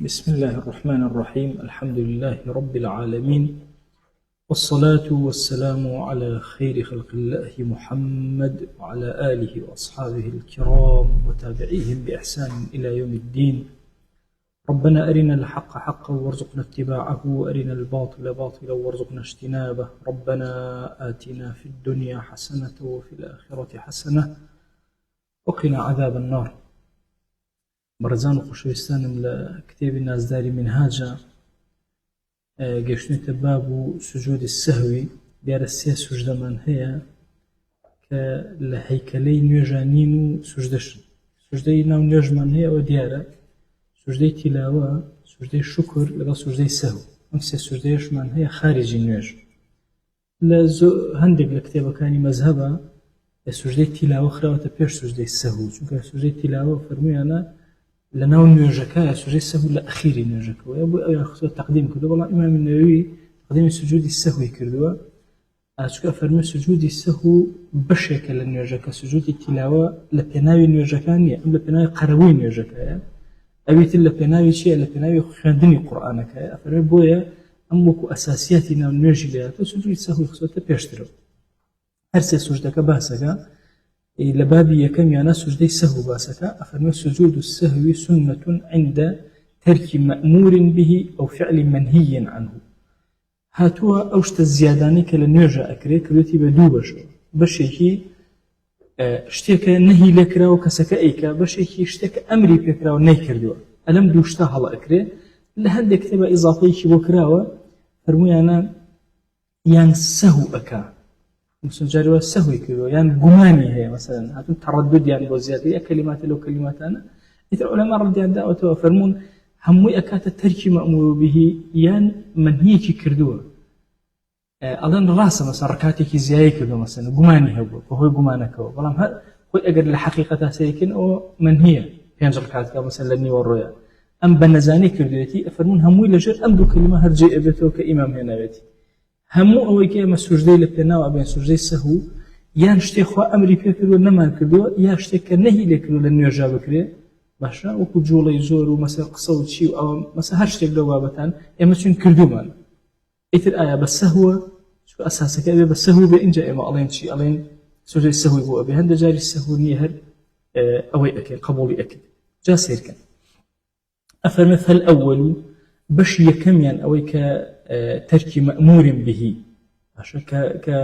بسم الله الرحمن الرحيم. الحمد لله رب العالمين، والصلاة والسلام على خير خلق الله محمد وعلى آله وأصحابه الكرام وتابعيهم بإحسان إلى يوم الدين. ربنا أرنا الحق حقا وارزقنا اتباعه، وأرنا الباطل باطلا وارزقنا اجتنابه. ربنا آتنا في الدنيا حسنة وفي الآخرة حسنة وقنا عذاب النار. برزان وخشوستان لكتاب النازداري منهاجا گەشتنێتە باب سجود السهوی. دیارە سێ سوژدەمان هەیە کە لە هەیکەلەی نوێژانین و سوژدەشن. سوژدەی ناو نوێژمان هەیە ئەوە دیارە، سوژدەی تیلاوە، سوژدەی شکر لەگەڵ سوژدەی سەهو. ئەم سێ سوژدەیەشمان هەیە خارجی نوێژ. لە هەندێک لە کتێبەکانی مەزهەبە سوژدەی تیلاوە خراوەتە پێش سوژدەی سەهو، چونکە سوژدەی تیلاوە فەرموویانە لە ناو نوێژەکە سوژدەی سەهو لە ئەخیری نوێژەکەوە، بۆ ئەوە خۆ تەقدیم کردووە. بەڵام ئیمام نەووی تەقدیمی سوجودی سەهوی کردووە، چونکە فەرمووی سوجودی سەهو بەشێکە لە نوێژەکە. سوجودی تیلاوە لە پێناوی نوێژەکان نییە، ئەم لە پێناوی قەرەووی نوێژەکەیە، ئەویتر لە پێناوی چییە؟ لە پێناوی خوێندنی قورئانەکەیە. فەرمووی بۆیە ئەم وەکو ئەساسیاتی ناو نوێژی لێهاتووە سوجودی سەهوی خستۆتە پێشترەوە. هەر سێ سوژدەکە باسەکە. لە بابی یەکەمیانە سوژدەی سەهو باسەکە. ئەفەرمووی سجود السهو سنة عند ترك مأمور به أو فعل منهي عنه. هاتووە ئەو شتە زیادانەی کە لە نوێژە ئەکرێت کردوێتی بە دوو بەشەوە. بەشێکی شتێکە نەهی لێکراوە کەسەکە ئەیکا، بەشێکی شتێکە ئەمری پێکراوە نەیکردووە. ئەلەم دوو شتە هەڵە ئەکرێ. لە هەندێک کتێبە ئیزافەیەکی بۆ کراوە، فەرموویانە یان سەهو ئەکا، مثلا جاروا سهوي كذا يعني جماني هي مثلا هاتون تردد يعني بوزيادة كلمات لو كلماتنا. إذا العلماء رد عن دعوة وفرمون هموي أكات الترك مأمور به يعني منهي كردوه. أظن راسه مثلا ركعتك زياي كذا مثلا جماني هو جمانك هو بلام هو أجر الحقيقة سيكون أو منهية ينجر ركعتك مثلا لني والرؤيا. أم بنزاني كردوتي فرمون هموي لجر أم دو كلمة هرجع أبيته كإمام هنا بيتي. همو ئەوەی کە ئێمە سوژدەی لە پێناوە ئەبێن سوژدەی سەهو، یان شتێک خوا ئەمری پێ کردووە نەمان کردووە، یا شتێک کە نەهی لێ کردووە لە نوێژا بکرێ. باشە وەکو جوڵەی زۆر و مەسەل قسە و چی و ئەوە مەسە هەر شتێک لەو بابەتان ئێمە چون کردومان. ئیتر ئایا بە سەهوە؟ چونکە ئەساسەکە ئەبێ بە سەهو بێ. ئینجا ئێمە ئەڵێن چی؟ ئەڵێن سوژدەی سەهوی بۆ ئەبێ. هەندە جاری سەهو نییە، هەر ئەوەی ئەکەین قبوڵی ئەکەین. جا سیرکەن. ئەفەرمێ فەلئەوەل بەشی یەکەمیان ئەوەی کە تەرکی مەئمور به، کە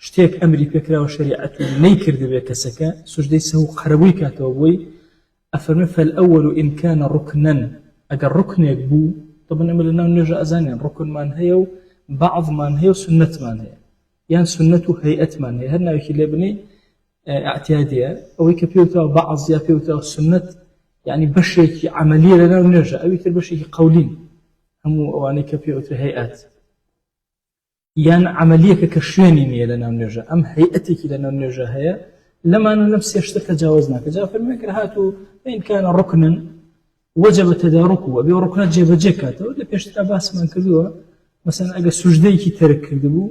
شتێک ئەمری پێکراوە شەریعەت و نەیکردبێ کەسەکە سوژدەی سەهو قەرەبووی کاتەوە بۆی. ئەفەرمێ فەلئەوەل ئین کانە ڕوکنەن، ئەگەر ڕوکنێک بوو. طبعا ئەمە لە ناو نوێژە ئەزانیان ڕوکنمان هەیە و بەعضمان هەیە و سنەتمان هەیە، یان سنەت و هەیئەتمان هەیە. هەر ناوێکی لێ بنێ ئاعتیادیە. ئەوەی کە پێوتەوە بەعض یا پێوتەوە سنەت، یعنی بەشێکی عەمەلیە لە ناو نوێژە، ئەوی تر بەشێکی قەولین. هەموو ئەوانەی کە پێوترە هەیئەت یان عملیەکە کە شوێنی نییە لە ناو نوێژە، ئەم هەیئەتێکی لە ناو نوێژە هەیە. لەمانە لەم سێ شتە تەجاوز ناکە. جا فەرمووی کە هاتوو ئین کانە ڕوکنن وجب تداركه ئەبێ ڕوکنات جێبەجێ کاتەوە. لە پێشترا باسمان کردووە مەسەلەن ئەگەر سوژدەیەکی تەرک کردبوو،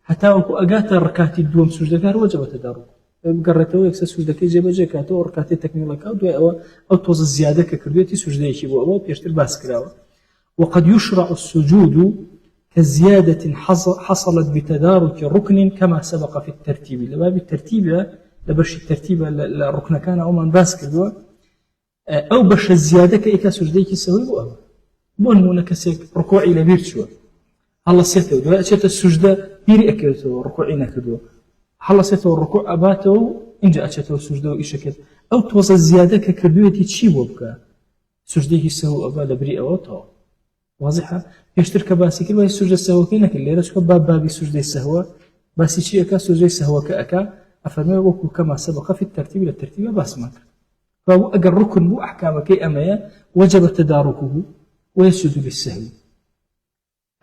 هەتا وەکو ئەگاتە ڕکاتی دووەم سوژدەکە وجب تداركه، بگەڕێتەوە یەکسەر سوژدەکەی جێبەجێ کاتەوە ڕکاتی تەکمیلەکە و دوای ئەوە ئەو تۆزە زیادە کە کردوێتی سوژدەیەکی بۆ ئەوە پێشتر باس کراوە. وقد يشرع السجود كزيادة حصلت بتدارك ركن كما سبق في الترتيب. لباب الترتيب لبش الترتيب الركن كان أو من باس كذا أو بش الزيادة كإيكا سجديك سوي بوا بون منكسك ركوعي لبير شو الله سيته دواء شت السجدة بيري أكلته ركوعينا كذا الله سيته الركوع أباته إن جاء شته السجدة وإيش كذا أو توصل الزيادة ككردوية تشيبه بك سجديك سوي أبا لبري أوته واضحة. يشترك باسي كل سجدة السهو كنا كل ليلة شو بابي سجدة السهو باسي شيء أكا سجدة السهو كأكا. أفرمي وكو كما سبق في الترتيب للترتيب باس ماك. فهو أجر ركن مو أحكام كي أمايا وجب تداركه ويسجد بالسهو.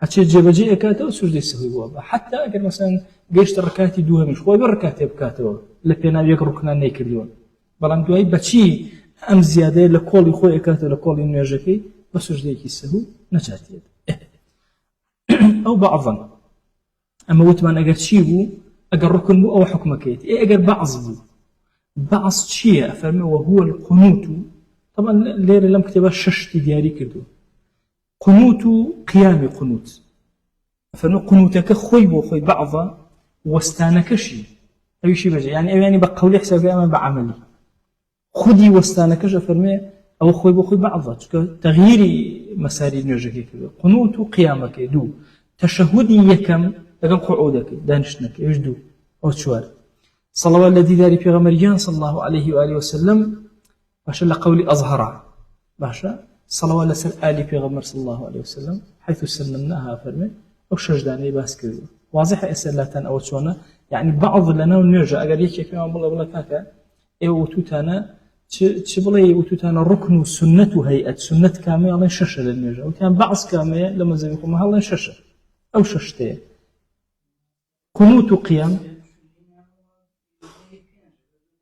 أشيء جبجي أكاته وسجدة السهو بابا. حتى أجر مثلا جيش الركعتي دوها مش هو بركعتي بكاته لبينا يجر ركنا نيكليون. بلان دوي بتشي أم زيادة لكل خوي أكاته لكل ينجكي بسجدة السهو نجاتي. أو بعضا أما وتمان أجر شيء أجر ركن بو أو حكم كيت أجر بعض بو بعض شيء فما وهو القنوت. طبعا ليرة لم كتبها شش دياري كردو قنوت قيام قنوت فنو قنوتك خوي بو خوي بعضا وستانكشي أي شيء بجي يعني بقولي حساب أما بعملي خدي وستانكش أفرمي أو خوي بو خوي بعضا تغييري مساري نيوجك قنوت قيامك دو تشهدي يكم لكن قعودك دانشنك يجدو أو تشوار صلوات الذي داري في غمريان صلى الله عليه وآله وسلم باشا لقولي أظهر باشا صلوات لسر آلي في غمر صلى الله عليه وسلم حيث سلمناها فرمي أو شجداني باسكرو واضحة إسلاتان أو تشونا يعني بعض لنا ونرجع أقل يكي كما بلا كاكا إيو توتانا تشبلي وتوتانا ركن سنة هيئة سنة كامية الله ششة للنرجع وكان بعض كامية لما زيكم الله ششة أو ششتين قنوت قيام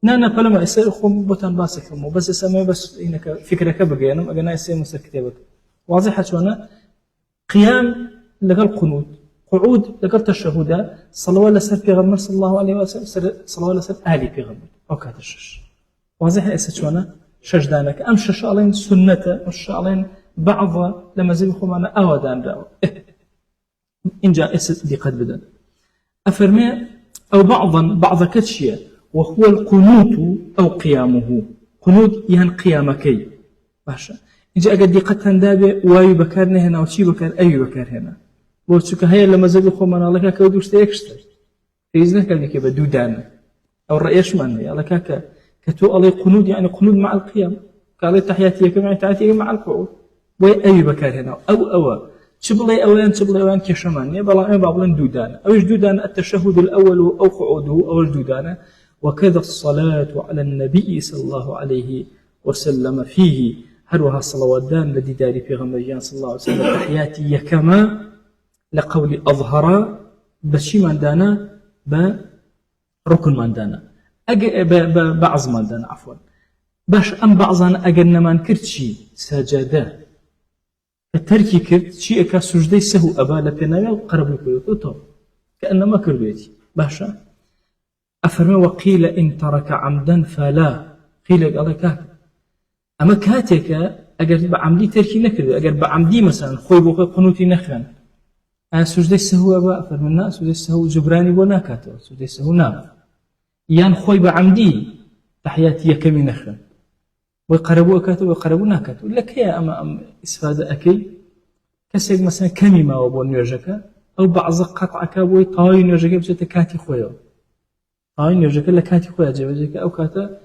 نانا فلما يصير خم بوتان باسك مو بس اسمه بس إنك فكرك بقى أنا أجنا يصير مسك كتابك واضحة شونا قيام لقال قنوت قعود لقال تشهد صلوات لسر في غمر صلى الله عليه وسلم صلوات لسر آلي في غمر أو كاتشش واضحة إسا شونا شجدانك أم شش علين سنة مش علين بعض لما زي خمانا أودان داو إن جاء إسا دي قد بدن أفرمي أو بعض كتشية وهو القنوت أو قيامه قنوت يعني قيامكي باشا إن جاء قد قد تندابي واي بكارنا هنا وشي بكار أي بكار هنا بوشك هيا لما زي خمانا الله كاكا ودوش تيكشتر فإذن كان كيبا دودانا أو الرئيش ماني الله كاكا كتو الله قنوت يعني قنوت مع القيام قال تحياتي كما تحياتي مع القعود وي أي بكار هنا أو شبلي أوان كشمان يبلا أي بابلن دودان أو جدودان التشهد الأول أو قعوده أو الدودان وكذا الصلاة على النبي صلى الله عليه وسلم فيه هروها الصلوات دان الذي داري في غمريان صلى الله عليه وسلم تحياتي كما لقول أظهر بشي من دانا بركن من دانا بعض من دانا عفوا باش أم بعضنا أجن من كرتشي سجدا التركي كرت شيء كسجدي سهو أبا لبنايا وقرب لكيوتو كأنما كربيتي باشا أفرمي وقيل إن ترك عمدا فلا قيل قال كاك أما كاتك أجر بعمدي تركي نكر أجر بعمدي مثلا خوي بوخي قنوتي نخرن سجدي سهو أبا أفرمنا سجدي سهو جبراني وناكاتو سجدي سهو نام يان خوي بعمدي تحياتي كمي نخرن ويقربوا أكاتو ويقربوا ناكاتو لك يا أما إسفادة أكي كسيك مثلا كمي ما وبو نيوجكا أو بعض قطع كابوي طاوي نيوجكا بجتا كاتي خويا طاوي نيوجكا لكاتي خويا جبجكا أو كاتا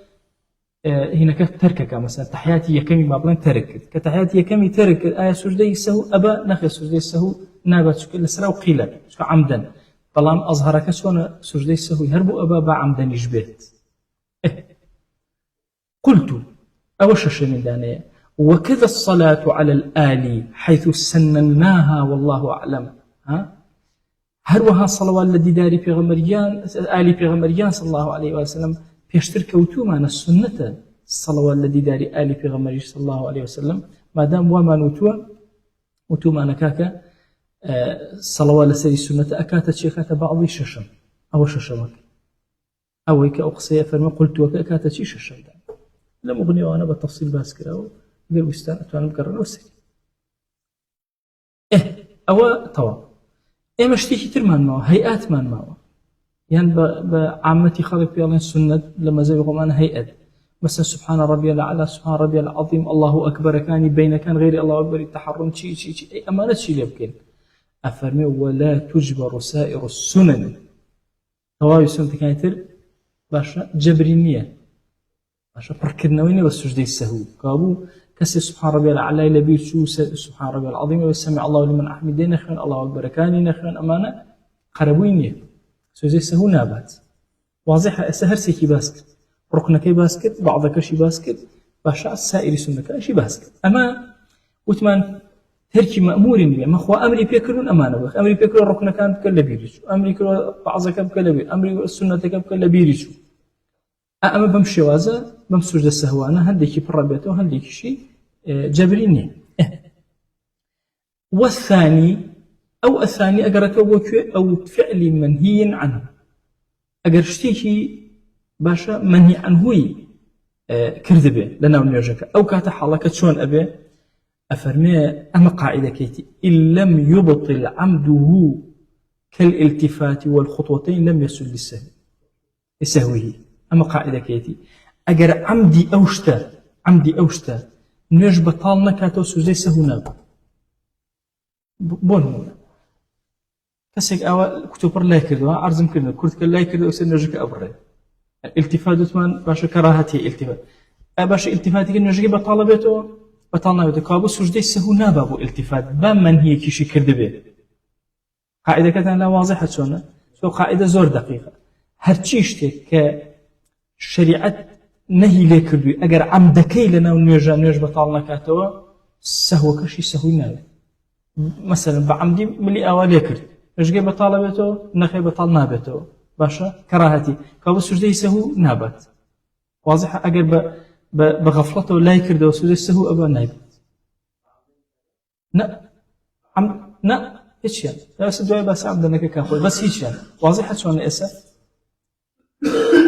هنا تركك مثلا تحياتي يكمي ما بلان تركت كتحياتي يكمي تركت آية سجدي يسهو أبا نخي سجدي يسهو نابت شكل لسرا وقيلة شو عمدا بلان أظهرك شوانا سجدي يسهو يهربو أبا بعمدا يجبت قلت أوشش من دانية وكذا الصلاة على الآلي حيث سنناها والله أعلم هروها الصلوات الذي داري في غمريان آلي في غمريان صلى الله عليه وسلم بيشترك وتوما السنة الصلوات الذي داري آلي في غمريان صلى الله عليه وسلم ما دام وما نوتوا وتوما نكاكا الصلوات لسري السنة أكاتت شيخات بعض ششم أو ششمك أو هيك أقصي فرما قلت وكأكاتت ششم لم أغني وأنا بالتفصيل باسكرا وقال وستان أتوانا بقرر وسري أو طوا مشتيكي ترمان معه هيئات مان معه يعني بعامتي خالق في الله السنة لما زيغم أنا هيئات مثلا سبحان ربي الأعلى سبحان ربي العظيم الله أكبر كان بين كان غير الله أكبر التحرم شيء أي أمانة شيء يمكن أفرمي ولا تجبر سائر السنن طوابي سنة كانتر باشا جبرينية باشا بركدنا وين بس سجدي السهو قابو كسي سبحان ربي الأعلى لبير شو سبحان ربي العظيم وسمع الله لمن أحمده نخرن الله أكبر كان نخرن أمانة قربوينية سجدي السهو نابات واضحة سهر سيكي باسكت ركنك باسكت بعضك شي باسكت باشا سائر سنة شي باسكت أما وثمان تركي مأمور بيه ما هو أمري بيكرون أمانة بخ أمري بيكرون ركنك كان بكل بيريشو أمري كرو بعضك بكل بير أمري السنة بكل بيريشو أما بمشي وازا بمسجد السهوانة هنديكي بربيته وهنديكي شيء جبريني والثاني أو الثاني أجرته بوكي أو فعل منهي عنه أجرشتيكي باشا منهي عنه كذبه لنا ونرجك أو كات حالك شون أبي أفرمي أما قاعدة كيتي إن لم يبطل عمده كالالتفات والخطوتين لم يسل لسهوه. أما قاعدة كيتي أجر عمدي أوشتا نوێژ بەتاڵ نەکاتەوە سوژدەی سەهو نابێت. بۆ نمونە کەسێک ئەوە کتۆپڕ لای کردەوە عەرزم کردن کورتکە لای کردەوە سەر نوێژەکە ئەبڕێ ئیلتیفات وتمان باشە کەڕاهەتیە ئیلتیفات باشە ئیلتیفاتێکە نوێژەکەی بەتاڵە بێتەوە بەتاڵ نابێتەوە کابوو سوژدەی سەهو نابا بۆ ئیلتیفات با مەنهیەکیشی کردبێت. قاعدەکەتان لا واضحە چۆنە؟ سۆ قاعدە زۆر دقیقە. هەرچی شتێک کە شریعەت نهی لێ کردووی ئەگەر عەمدەکەی لەناو نوێژە نوێژ بەتاڵ نەکاتەوە سەهوەکەشی سەهوی نابێت. مەسەلەن بە عەمدی ملی ئاوا لێ کرد نوێژەکەی بەتاڵە بێتەوە نەخێ بەتاڵ نابێتەوە باشە کەڕاهەتی کابوو سوژدەی سەهو نابێت. واضحە ئەگەر بە غەفڵەتەوە لای کردەوە سوژدەی سەهو ئەوە نابێت. نە هیچیان ئێستا دوای باسی عەمدەکە کاخۆی بەس هیچیان واضحە چۆنە ئێستا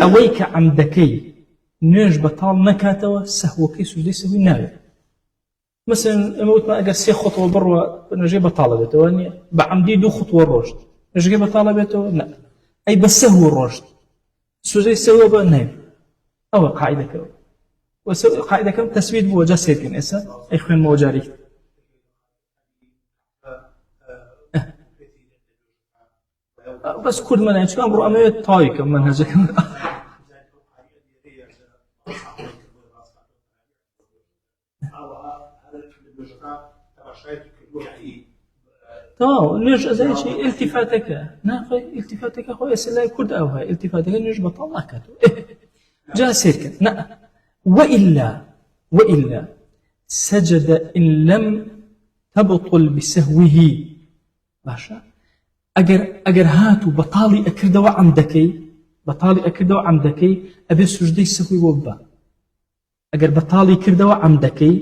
ئەوەی کە عەمدەکەی نوێژ بەتاڵ نەکاتەوە سەهوەکەی سوژدەی سەهوی نابێت. مثلا ئەمە وتمان ئەگەر 3 خۆتوە بڕوە نوێژەکەی بەتاڵە بێتەوە نییە بە عەمدی 2 خۆتوە ڕۆژت نوێژەکەی بەتاڵە بێتەوە نە ئەی بە سەهو ڕۆژت سوژدەی سەهوە بە نابێت. ئەوە قاعدەکەەوە قاعدەکەم تەسوید بووە جا سێرکن ئێستا ئەی خوێنمەوە جارێک بەس کورد مەنای چکان بڕۆ ئەمەوێت تاویکەم مەنهەجەکەم تمام نوێژ ئەزای چی ئیلتیفاتەکە ناخۆی ئیلتیفاتەکە خۆی ئێستا لای کورد ئەوە ئیلتیفاتەکە نوێژ بەتاڵ ناکاتەوە جا سێرکن نە وإلا سجد إن لم تبطل بسهوه باشا ئەگەر هاتو بەتاڵی ئەکردەوە عەمدەکەی ئەبێ سوژدەی سەهوی بۆ ببە. ئەگەر بەتاڵی کردەوە عەمدەکەی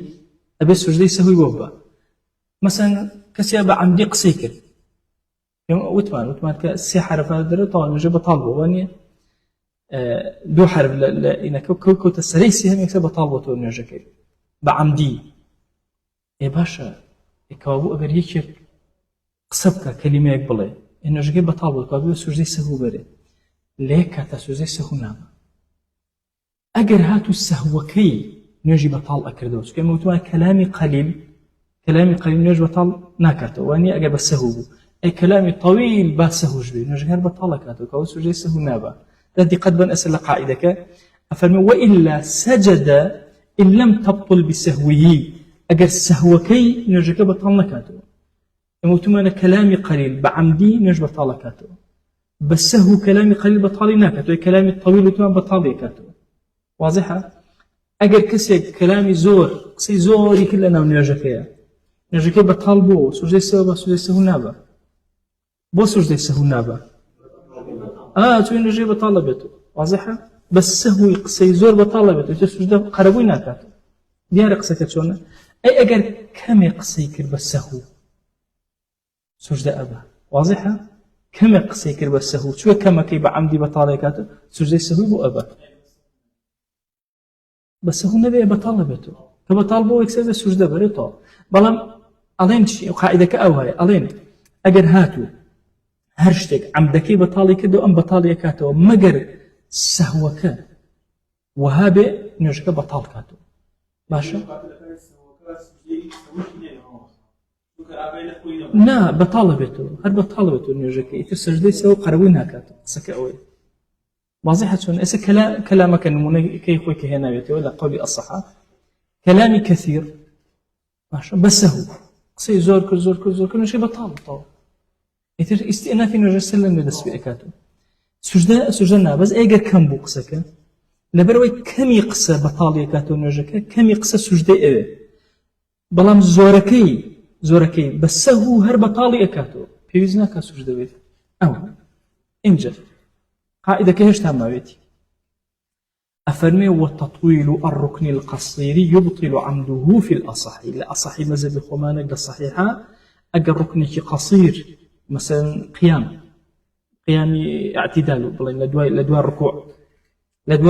ئەبێ سوژدەی سەهوی بۆ ببە. مەسەن کەسیا بە عەمدی قسەی کرد وتمان کە 3 حرفە دەرێتەوە نوێژە بەتاڵ بووە وانییە 2 حرف لە ئینەکە کەوتە سەرەی سێهەم یەکسەر بەتاڵ بۆتەوە نوێژەکەی بە عەمدی. باشە کەوابوو ئەگەر یەکێک قسە بکە کەلیمەیەک بڵێ نوێژەکەی بەتاڵ بووە کابێ سوژدەی سەهو بەرێ لێ کاتە سوژدەی سەهو نابە. ئەگەر هاتو سەهوەکەی نوێژی بەتاڵ ئەکردەوە چکە ئێمە وتمان کەلامی قەلیل نوێژ بەتاڵ ناکاتەوە وانییە ئەگەر بە سەهو بوو ئەی کەلامی طەویل با سەهوش بێ نوێژەکە بەتاڵ ئەکاتەوە کابێ سوژدەی سەهو نابە. دا دقت بن أسأل قاعدة أفرمي وإلا سجد إن لم تبطل بسهوه أجر سهوكي نرجك بطل نكاتو يموتون كلامي قليل بعمدي نرج بطل كاتو بس سهو كلامي قليل بطل نكاتو كلامي الطويل وتمان بطل كاتو واضحة أجر كسي كلامي زور قصي زوري كلنا نرجك بطل بو سوجي سهو نابا بو سوجي سهو نابا توين نجي بطالبته واضحة بس سهوي قصي زور بطالبته تسجد قربوي ناكاتو ديار قصة شلون أي أجر كم قصي كر بس سهو سجد أبا واضحة كم قصي كر بس سهو شو كم كي بعمدي بطالبته سجد سهو بو أبا بس هو نبي بطالبته كبطالبه يكسب سجد بريطة بلام ألين شيء قاعدة كأوهاي ألين أجر هاتو هەرشتێک عەمدەکەی بەتاڵی کردەوە ئەم بەتاڵیە کاتەوە مەگەر سەهوەکە وەها بێ نوێژەکە بەتاڵ کاتەوە باشە نا بەتاڵە بێتەوە هەر بەتاڵە بێتەوە نوێژەکە ئیتر سەجدەی سەهو قەرەبووی ناکاتەوە قسەکە ئەوەیە واضحە چۆن ئێستا کەلامەکە نمونەکەی خۆی کە هێناوێتەوە لە قەولی ئەسەحاب کەلامی کەثیر باشە بە سەهو قسەی زۆر کرد نوێژەکەی بەتاڵەوە إثر استئناف نوجه سلم لدسبي أكاتو سجدة نابز أيجر كم بو قصة لبروي كم يقصة بطالية كاتو نوجه كم يقصة سجدة إيه بلام زوركي بس هو هر بطالية كاتو بيوزنا كسجدة بيت أو إنجل قاعدة كهش تامويتي أفرمي وتطويل الركن القصير يبطل عمده في الأصحي الأصحي مذهب خمانك الصحيحة أجر ركنك قصير مثلا قيامي اعتدال بلين لدواء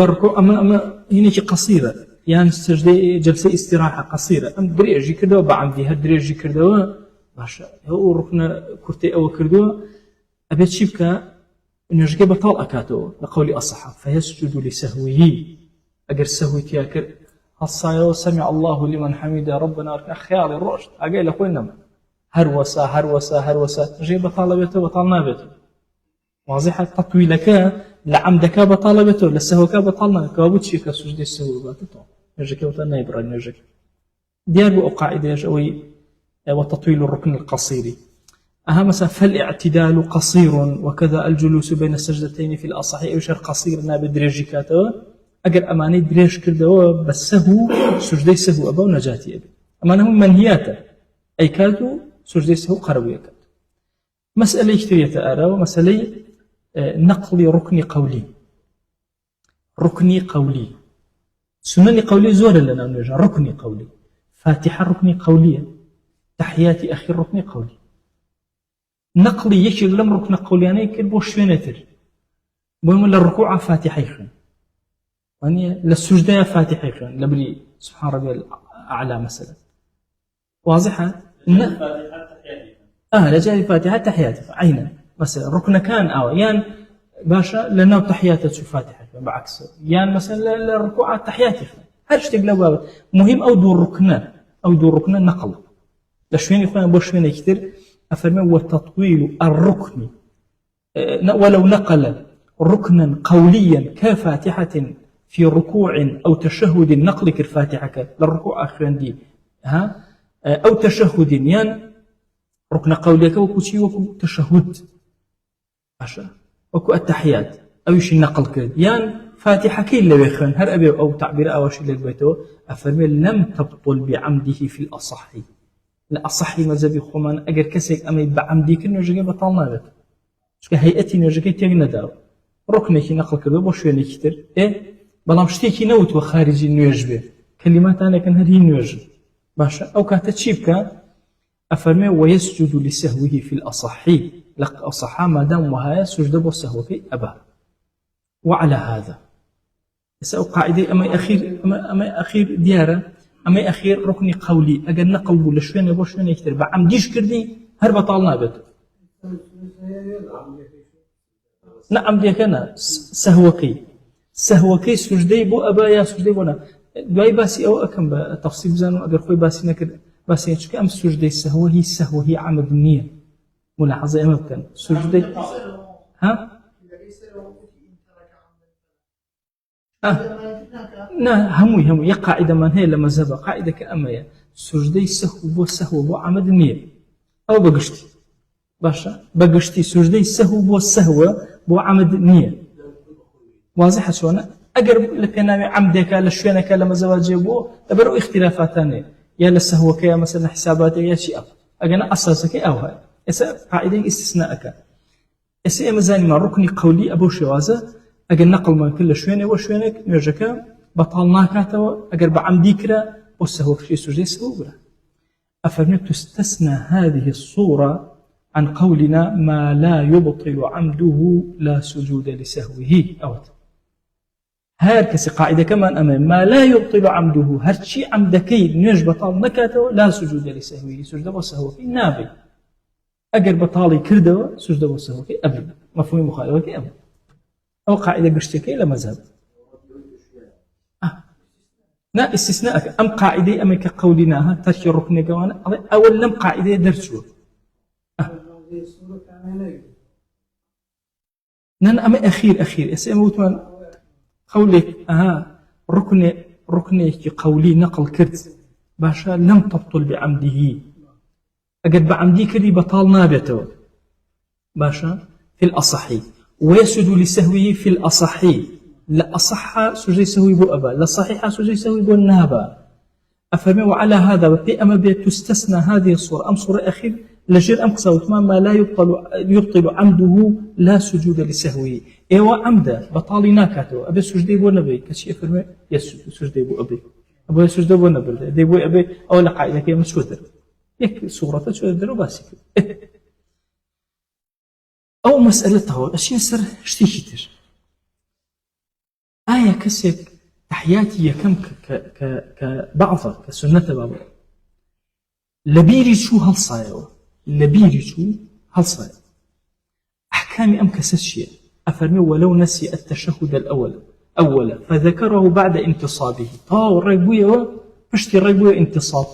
الركوع أما هنا قصيرة يعني سجدة جلسة استراحة قصيرة أم دريجي كردوا بعمدي هالدريجي كردوا باشا هو ركن كرتي أو كردوا أبيت شبكة نرجع بطال أكاتو لقول أصحاب فيسجد لسهوه أجر سهوي تياكر الصاير سمع الله لمن حمد ربنا أركع خيال الرشد أقول لك وينما هروسا نرجع بطال بيته بطالنا بيته واضحة تطويلك لعمدك بطالبته لسهوك بطالنا كابوت شيء سجد السهو باتو نرجع وطنا يبرد نرجع ديار قاعدة جوي وتطويل الركن القصير أهم فالاعتدال قصير وكذا الجلوس بين السجدتين في الأصح يشر قصير ناب دريجكاته أجر أماني دريج كردوا بس هو سجدي سهو أبو نجاتي أبي أمانهم منهياته أي كادوا سجدي سهو قروية كاد مسألة كثيرة أرى ومسألة نقل ركني قولي سنن قولي زور لنا نرجع ركني قولي فاتحة ركني قولية تحيات أخير ركني قولي نقلي يشير لم ركن قولي أنا يكل بوشينتر بهم للركوع فاتحة يخن يعني للسجدة فاتحة يخن لبري سبحان ربي الأعلى مثلا واضحة لجاري فاتحة تحيات عينا مثلا ركن كان يعني باشا لنا تحيات فاتحة بعكس يعني مثلا للركوع تحيات هرش تقلب مهم أو دور ركن نقل لشوين يخوان بوشوين يكتر أفرمي وتطويل الركن ولو نقل ركنا قوليا كفاتحة في ركوع أو تشهد نقل كالفاتحة للركوع آخرين دي أو تشهد يعني ركن قولي كوكوشي وكو تشهد وكو التحيات أو يشي نقل كرد يعني فاتحة كي اللي بيخن هر أبي أو تعبير أواشي للبيتو أفرمي لم تبطل بعمده في الأصح الأصحي مذهبي خومان أجر كسيك أمي بعمدي كن نرجع بطلنا بيت شو هيئتي نرجع تيجنا داو ركنك نقل كذا بوشوي نكتر بلام شتيكي نوت وخارجي نيجبه كلمات أنا كان هذه نيجب باشا أو كاتشيبك أفرمي ويسجد لسهوه في الأصحي لق أصحى ما دام وهاي سجد بسهوه في أبا وعلى هذا يسأو قاعدة أما أخير ديارة أما أخير ركني قولي أجل نقلب لشوين بوشوين يكتر بعمديش كردي هرب طالنا بيت نعم ديك أنا سهوكي سجدي بو أبا يا سجدي بونا دواي باسي أو أكم بتفصيل زانو أجر خوي باسي نكر باسي نشك أم سجدي السهوة هي عمد النية ملاحظة أما كان سجدي هموي يا قاعدة من هي لما زبا قاعدة كأمية سجدي سهو بو عمد النية أو بقشتي باشا بقشتي سجدي سهو بو عمد النية واضحة شونا أقرب لكنا عمدك لشوينك لما زبا جيبو تبرو اختلافاتاني يا للسهوك يا مثلا حساباتي يا شيء أجنا أساسك أو هاي قاعدة استثناءك إما زاني ما ركني قولي أبو شوازة أجر نقل من كل شوينة وشوينك نرجعك بطلنا كاتوا أجر بعمدي كرا والسهو في سجدي سهو بلا أفرمي تستثنى هذه الصورة عن قولنا ما لا يبطل عمده لا سجود لسهوه أوت هركس قاعدة كمان أمام ما لا يبطل عمده هرشي عمدكي نج بطل نكاتوا لا سجود لسهوه سجد وسهو في نابي أجر بطالي كردوا سجد وسهو في أبدا مفهوم مخالفة أبدا أو قاعدة قشتكي إلى مذهب لا استثناء أم قاعدة أم كقولناها ترك الركن جوانا أو لم قاعدة درسوا نن أم أخير اسمه قولك ركن قولي نقل كرت باشا لم تبطل بعمده أجد بعمدي كذي بطال نابته باشا في الأصحي ويسجد لسهوه في الأصحي لا أصح سجد سهوي بو أبا لا صحيح سجد سهوي بو النابا أفرمي وعلى هذا وفي أما تستثنى هذه الصورة أم صورة أخير لجير أم قصوت ما لا يبطل عمده لا سجود لسهوه إيوا عمده بطالي ناكاتو أبي سجد بو نبي كشي أفرمي يسجد سجد بو أبي أبو يسجد بو نبي دي بو أبي أو لقاعدة كي مسودر يك صورة شودر وباسك أو مسألته أشياء سر اشتي كتير آية كسيك تحياتي يكم كبعضة كسنة بابا لبيري شو هالصايو لبيري شو هالصايو أحكامي أم كسشية أفرمي ولو نسي التشهد الأول فذكره بعد انتصابه الرقبوية بشتي الرقبوية انتصاب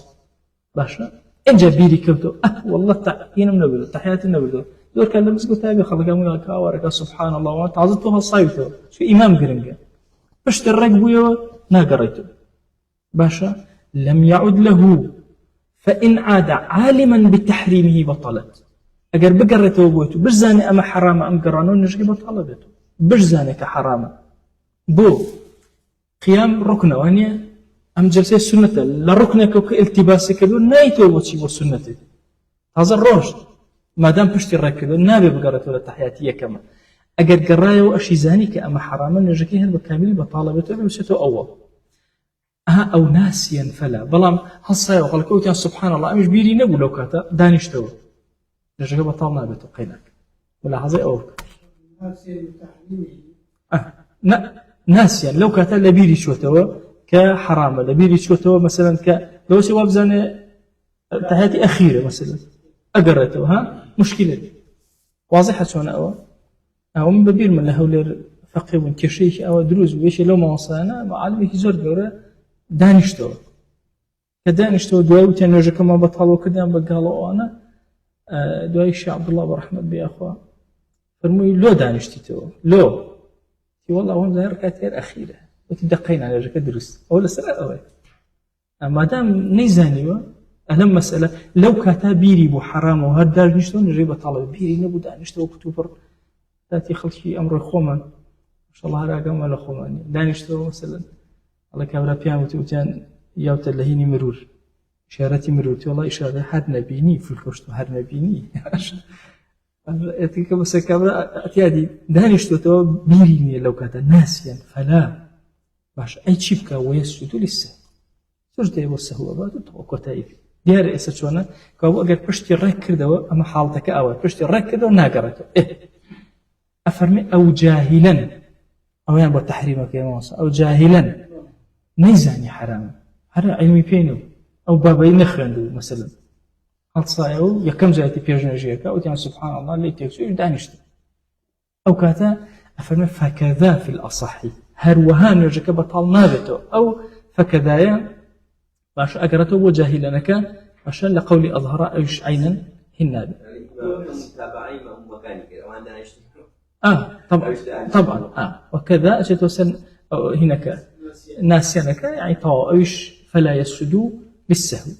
باشا إنجا بيري كوتو والله تعيين من نبلو تحياتي نبلو دور كان لمسكو تابي خلقا من كاورك سبحان الله وانت عزتها صايبته شو إمام قرنقا بشتي الرقبوية ما قريته باشا لم يعد له فإن عاد عالما بتحريمه بطلت أجر بقرته بويته بجزاني أما حرام أم قرانو نجي بطلبته بجزاني كحرام بو قيام ركنه وانيا أم جلسة السنة لا ركنك كالتباسك دو نايتو وشي والسنة هذا الروج ما دام بشتي الركض النبي بقرته للتحياتية كما أجر قرايو أشي زاني كأما حراما نجي هل بكامل بطلبته بمشيته أول أو ناسيا فلا بلام هالصايا وقالكوت سبحان الله مش بيري نقول لو كاتا دانشتو نجي بطلنا بيتو قينك ملاحظة أوك ناسيا لو كاتا لبيري شوتوا كحرامة لبيري شوتوا مثلا لو سواب زاني تحياتي أخيرة مثلا أقرأتوا مشكلة واضحة شون أو من ببير من لهولير فقه ونكشيش أو دروز ويش لو ما وصلنا معلمي زور دورة دانشتو كدانشتو دواي وتنرجع كما بطل وكدام بقالوا أنا دواي الشيخ عبد الله برحمة بي أخوة فرمي لو دانشتيتو لو تي والله وهم ظاهر كاتير أخيرة وتدقين على رجع درس أول سنة أول ما دام نيزانيو أهم مسألة لو كاتا بيري بو حرام وهاد دانشتو نجيب طالب بيري نبو دانشتو وكتوبر تاتي خلشي أمر خومان ما شاء الله راقم ولا خوماني دانشتو مثلا الله كبر بيان وتوتان ياوت اللهيني مرور إشارتي مرور والله إشارة هر نبيني في الكشت هر نبيني أتيك بس كبر أتيادي دانشتو تو بيريني لو كاتا ناسيا فلا باش أي شيبكا ويسجد لسه سجد يوسه وبعد توقتايف ديار إساتشونا كابو أجر بشتي ركدوا أما حالتك أول بشتي ركدوا ناقرته أفرمي أو جاهلا أو يعني بتحريمك يا موسى أو جاهلا نيزاني حرام هذا علمي بينه أو بابا ينخرندو مثلا هل صايو يكم زيتي بيرجن جيكا أو يعني سبحان الله اللي تيجي دانشت أو كاتا أفرمي فكذا في الأصح هروهان يرجك بطل نابته أو فكذا باش أقرته وجاهلا كان عشان لقولي أظهر أيش عينا هنابي طبعا وكذا أجد هناك ناسينك يعني طائش فلا يسجد بالسهو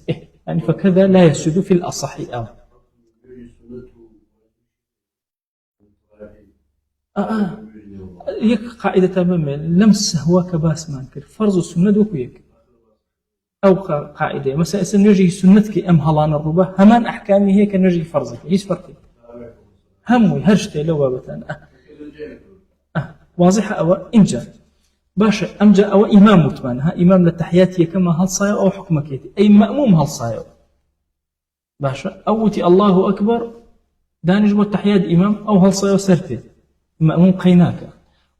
يعني فكذا لا يسجد في الأصح يك قاعدة تماما لم السهو كباس مانكر فرض السنة دوكيك أو قاعدة مثلا سنجي سنتك أم هلان الربا همان أحكامي هي كنجي فرضك هيش فرقي هموي هرشتي لو بابتان واضحة أو إنجا باشا أمجا أو إمام متمان إمام للتحياتي كما هل صايو أو حكمك أي مأموم هل صايو باشا أوتي الله أكبر دانج والتحيات إمام أو هل صايو سرتي مأموم قيناك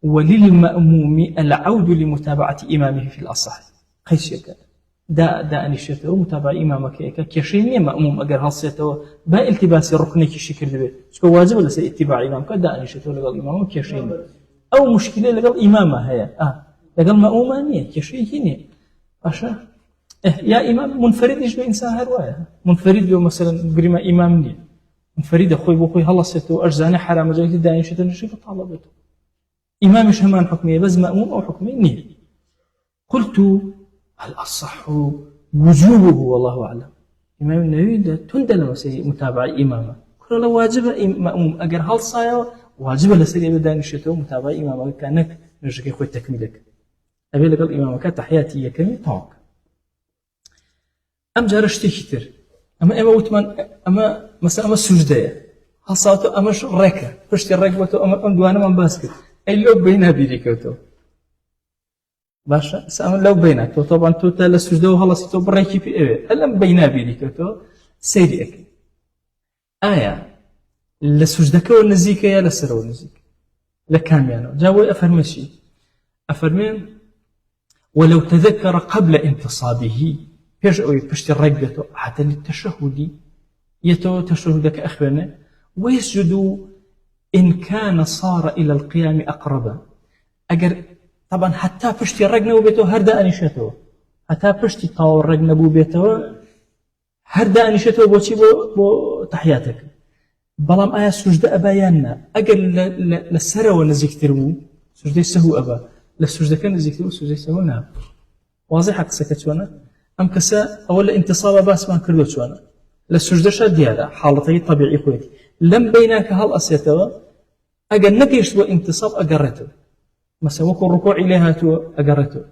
وللمأموم العود لمتابعة إمامه في الأصح خيشيك دا أنشته متابعة إمامك كشيني مأموم أجر هل صيته با التباس ركنك الشكل ذي شو واجب ولا اتباع إمامك دا أنشته لقال إمامه كشيني أو مشكلة لقال إمامه هي لقال مأمومانية كشيني باشا يا إمام منفرد يجب إنسان هرواية منفرد بيو مثلا قريمة إمامني منفرد أخوي بأخوي هلا صيته أجزاني حرام جايت دا أنشته نشيف طالبته إمامش همان حكمية بس مأموم أو حكمية قلت هل أصح وجوبه والله أعلم إمام النووي تندل متابعة إمامه كل لو واجب مأموم أجر هل صايا واجب لسه بدأ نشته متابعة إمامه كأنك نرجع خوي تكملك أبي لقى إمامك تحياتي كمي طاق أم جرشتي كتير أما وتمن أما مثلا أما السجدة هل صاته أمش ركع فشتي الركبة أما دوانا من باسكت أي لو بينها بيريكوتو باشا سأمن لو بينك طبعا توتا للسجدة وخلص تو بريكي في إيه ألم بينها بيريكوتو سيديك آية للسجدة والنزيكة يا للسر والنزيكة لكام يعني جاوي أفرمشي أفرمين ولو تذكر قبل انتصابه بيش أو بشتي الرقبة حتى للتشهد يتو تشهدك أخبرنا ويسجد إن كان صار إلى القيام أقرب أجر طبعا حتى بشتي الرقبة بيته هردا أنشته حتى بشتي طاور الرقبة بيته هردا أنشته بوشي بو تحياتك بلام آية سجدة أبايانا أجر للسرى ونزيك ترمو سجدة سهو أبا للسجدة كان نزيك ترمو سجدة سهو نعم واضح سكت شوانا أم كسا أولا انتصاب باس ما كردو شوانا للسجدة شاد ديالا حالتي طبيعي خويتي لم بينك هل أسيتوا أجر نكيش وانتصاب أجرته مثلا وكو الركوع إليها تو أجرته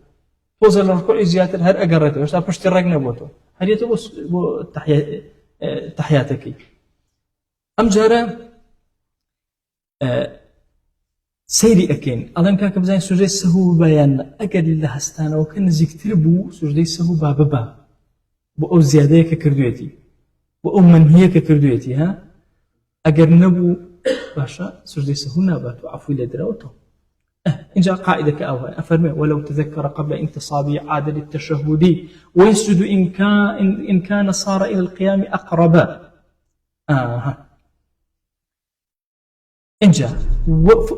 توصل الركوع زيادة هر أجرته بس أبشت الرجنة بوتو هل يتبص بو تحياتك أم جارة سيري أكين ألم كان كبزين سجدة سهو بيان أجر الله استانا وكان زيكتر بو سجدة سهو بابا بو أو زيادة كردويتي بو من هي كردويتي ها أجر نبو باشا سجدة سهو نابات وعفو لدراوته إن جاء قاعدة كأوها أفرمي ولو تذكر قبل انتصابي عاد للتشهد ويسجد إن كان صار إلى القيام أقربا إن جاء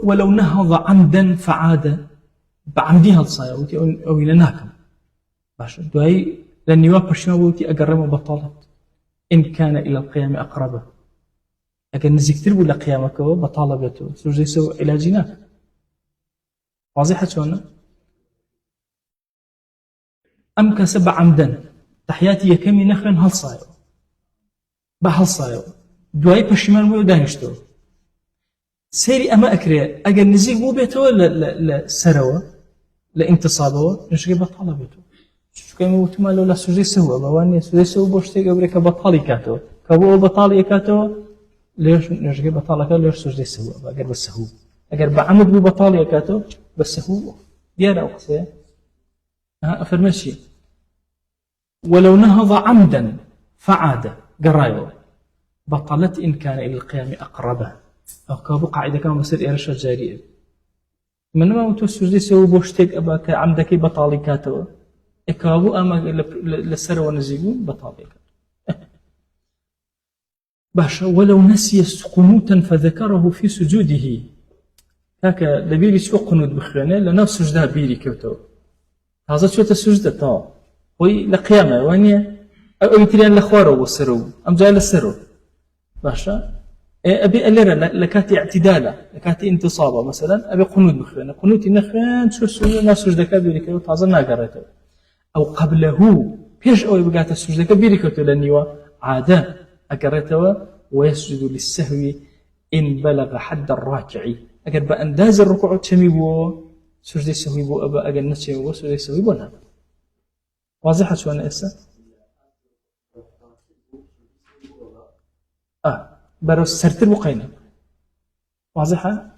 ولو نهض عمدا فعاد بعمدها الصيوتي أو إلى ناكم باشا دعي لأن يواب برشموتي أقرم بطالت إن كان إلى القيام أقربا لكن نزيك تربو لقيامك بطالبته سجد يسوي علاجيناك واضحة شلون؟ أم كسب عمدا تحياتي يكمي نخرن هل صايو بهل صايو دواي بشمال مو دانشتو سيري أما أكري أجر نزيق مو بيته لا سروا لا انتصابه نشجع بطالبته شو كم وتما لو لا سجى سوا بواني سجى سوا بوشتي قبل كبطالي كاتو كابو بطالي كاتو ليش نشجع بطالك ليش سجى سوا أجر بس هو أجر بعمد ببطالي كاتو بس هو ديار أقصى أفرمشي ولو نهض عمدا فعاد قرايو بطلت إن كان إلى القيام أقربه أو كابو قاعدة كان مصير إرشاد جارية من ما متوسج دي سوي بوشتك أباك عمدك بطالي كاتو إكابو أما لسر ونزيقو بطالي كاتو باشا ولو نسي قنوتا فذكره في سجوده هكا لبيري شو قنوت بخيانة لنا سجدها بيري كوتو هذا شو تسجد تا وي لقيامة وانيا أو يتريان لخوارو وسرو أم جاي لسرو باشا أبي أليرا لكاتي اعتدالة لكاتي انتصابة مثلا أبي قنوت بخيانة قنوتي نخيان شو سجد نا سجدك بيري كوتو هذا ناقرته أو قبله بيش أو يبقى سجدك بيري كوتو لأنيوا عادة أقرته ويسجد للسهو إن بلغ حد الراكع أجر بأنداز الركوع تشمي بو سجدة سوي بو أبا أجر نتشمي بو سجدة سوي بو نعم واضحة شو أنا إسا بروس سرتر بقينا واضحة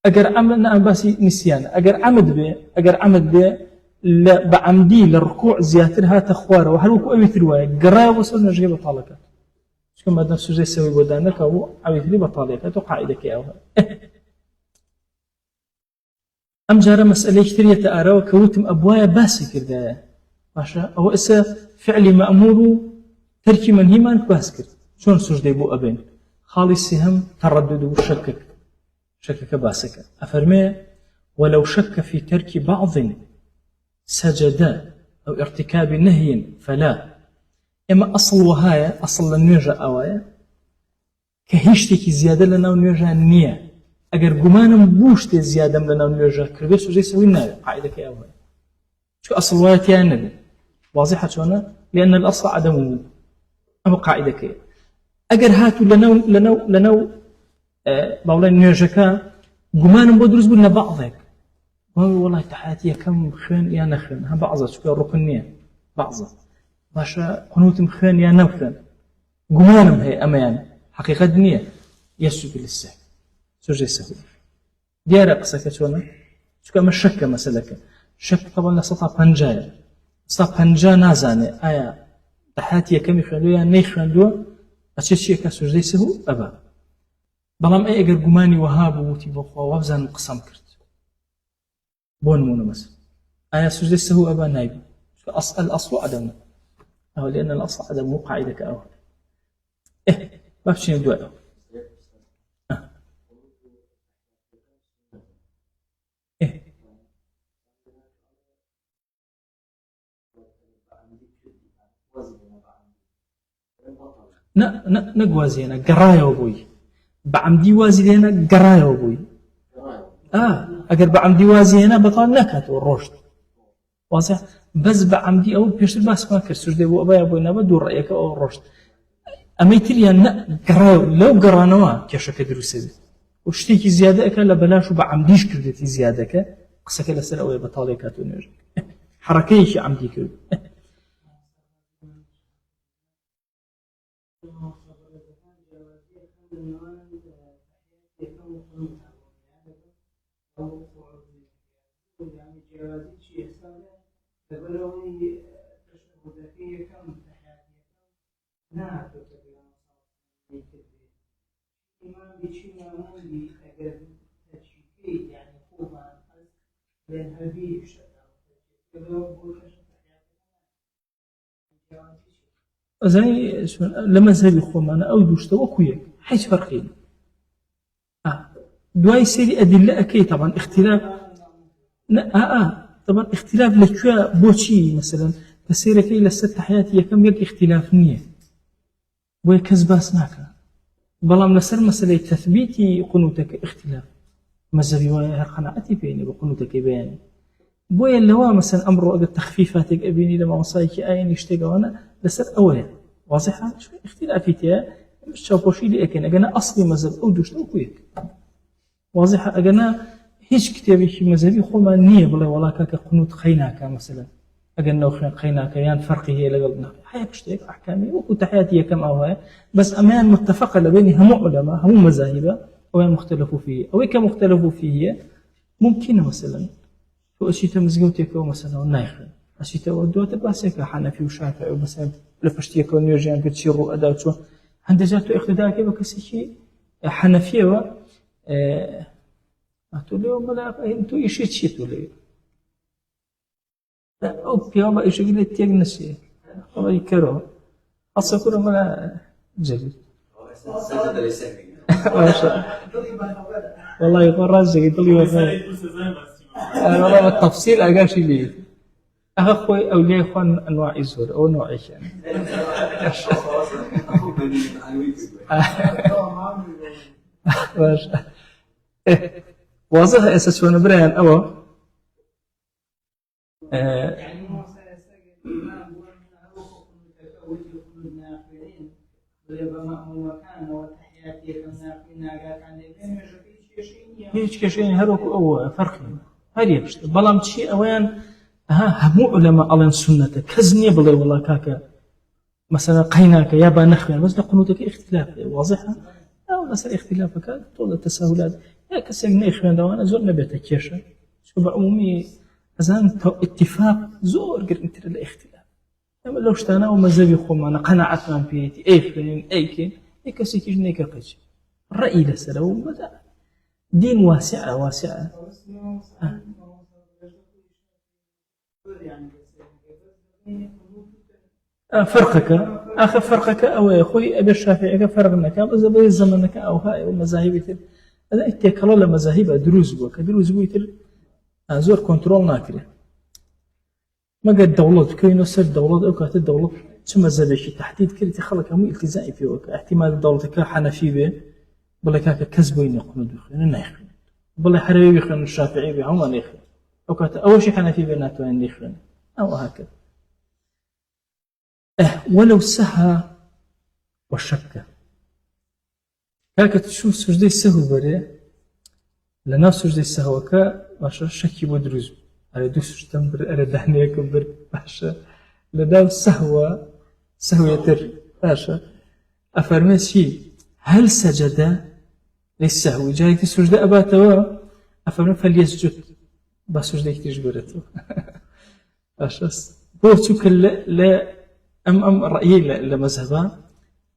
أجر عمد باسي نسيان أجر عمد بي لا بعمدي للركوع زياترها تخواره وهل وكو أبي ترواية قراية وصلنا جيبة طالكات كما دام سجدة سوي بدانك أو عويثلي بطاليك قاعدة كأوها أم جارة مسألة كثيرة تأرى وكوتم أبوايا باسي كردايا باشا أو إسا فعلي مأمور تركي منهي ما نكباس كرد شون سجدة بو أبين خالص سهم تردد وشكك باسك أفرمي ولو شك في ترك بعض سجد أو ارتكاب نهي فلا إما أصل وهاية أصل النيجة أوايا كهيشتك زيادة لنا ونيجة نية أجر جمانا بوشت زيادة لنا ونيجة كربيش وجي سوينا قاعدة كأوايا شو أصل وهاية تيانا واضحة شونا لأن الأصل عدم وجود أما قاعدة كأ أجر هاتوا لنا باولا نيجة كا جمانا بدرس بنا بعضك والله تحياتي كم خين يا نخين ها بعضة شو الركنية بعضة باشا قنوت مخين يا نمخين قمانم هي أمان حقيقة دنيا يسجد للسهو سجد السهو ديارة قصة شونا شو كما الشك مسألة شك طبعا لسطا بانجايا سطا بانجا نازاني آية تحياتي كم يخلو يا نيخان دو أشيشي كسجد السهو أبا بلام أي أجر قماني وهابو وتي بخوا وابزان قسم كرت بون مونة مثلا آية سجدة السهو أبا نايب الأصل عدم أو لأن الأصل عدم مو قاعدة كأو ما بشي ندوء نقوازينا قرايا وبوي بعمدي وازينا قرايا وبوي أقر بعمدي وازينا بطل نكت والرشد واضح بس بعمدي أو بيشتر باس ما كرسوش ده وأبايا بوينا بدور رأيك أو الرشد أما يتريا قرايا لو قرانوا كشك دروسه وشتيكي زيادة كلا بلاش وبعمديش كردتي زيادة قصك لسر أو بطالي كاتونير حركيش عمدي كرد زي لما زال يخوم أنا أو دوشت وكوية حيث فرقين دواي سيري أدلة أكي طبعا اختلاف طبعا اختلاف لكوا بوشي مثلا تسير كي لست حياتي كم يك اختلاف نية ويكذباس ناكا بلام لسر مسألة تثبيتي قنوتك اختلاف مزري ويا قناعتي بيني وقنوتك بيني بويا اللواء مثلا أمره أجد تخفيفاتك أبيني لما وصايك آين يشتغل وأنا لسر أولا واضحة شوي اختلافيتها مش شوفوشي لي أكين أجنا أصلي مذهب أو دوشت أو كويك واضحة أجنا هيج كتابي في مذهبي خوما نية بلا ولا كاك قنوت خيناك مثلا أجنا وخين خيناك يعني فرقي هي لقلنا حياة بشتيك أحكامي وكنت حياتي كم أوها بس أمان متفقة لبيني هم علماء هم مذاهب أو مختلفوا فيه أو كم مختلفوا فيه ممكن مثلا فأشيت مزجوتك مثلا ونايخ أشيت ودوت باسك حنفي وشافعي ومثلا لفشتيك ونيرجان كتشيرو أداتو عند جاتو اقتداء كيف كسيشي حنفية أتولي وملا أنتو يشيت شيتولي أوكي وما يشغل التيج نسي وما يكره أصلا كله ملا جديد والله يقول رازق يضل والله بالتفصيل أقاش لي أخوي أولياء إخوان أنواع إزور أو نوع إيش يعني واضح أساس ونبرهن أو هيج كشين هروك أو فرق هل يبشت بلام شيء أوان همو علماء الله سنة كزني بلي والله كاكا مثلا قيناك يابا نخوان بس قنوتك اختلاف واضحة أو مثلا اختلافك طول التساهلات يا كسرنا إخوان دوانا زور نبيتك كيشا شو بعمومي أزان اتفاق زور قرنت الاختلاف أما لو اشتانا ومزاوي خوما قناعتنا بيتي أي فلين أي كين أي كسيكي جنيك قيش الرأي لسلو بدأ دين واسعة فرقك آخر فرقك أو يا أخوي أبي الشافعي فرقناك إذا بي زمنك أو هاي ومذاهب يتر هذا اتكالوا لمذاهب دروز بويتر زور كنترول ناكري ما قد دولة كينو سر دولة أو كات الدولة شو مذهبش تحديد كريتي خلق هم التزامي فيه احتمال دولتك حنفي به بلا كاك كسبين يقنوا دخلنا ناخذ بلا حريبي يخلون الشافعي به هم ناخذ أو كات أول شيء حنفي بيناتو عند يخلون أو هكذا ولو سهى والشك كاك تشوف سجدي السهو بري لنا سجدي السهو كا باش شكي بدرز على دوس تنبر على دهنيا كبر باش لنا السهو سهويتر باشا أفرمي شيء هل سجد للسهو جاي تسجد أباته أفرمي فليسجد بس سجد يكتجبرته باشا بوتك لا أم رأيي لمذهبان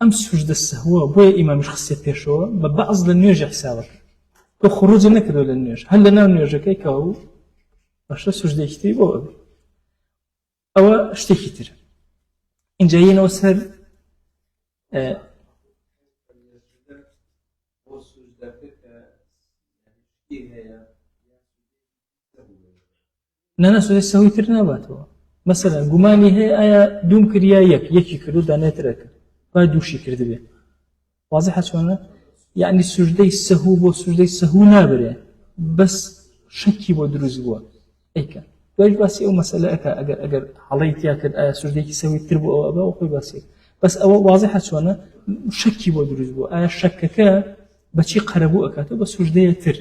أم سجد السهو بوي إمام شخصية بيشوا ببعض لنيوج حسابك وخروج نكدو للنيوج هل لنا نيوج كيكاو باشە سوژدەیەکی تری بۆ ئەبێ ئەوە شتێکی تر اینجا یەنەوە سەر نەنا سوودەی سەهوی تر ناباتەوە مەسەلەن گومانی هەیە ئایا دووم کردیا یەکی کردو دانێترە کرد با دووشی کردبێ واضحە چۆنە یعنی سوژدەی سەهو بۆ سوژدەی سەهو نابرێ بەس شەکی بۆ دروست بووە ئەیکە دوایش باسی ئەو مەسەلە ئەکا ئەگەر هەڵەی تیا کرد ئایا سوژدەیەکی سەهوی تر بۆ ئەوە بە خۆی باسی بەس ئەوە واضحە چۆنە شەکی بۆ دروست بووە ئایا شەکەکە بەچی قەرەبوو ئەکاتەوە بە سوژدەیە تر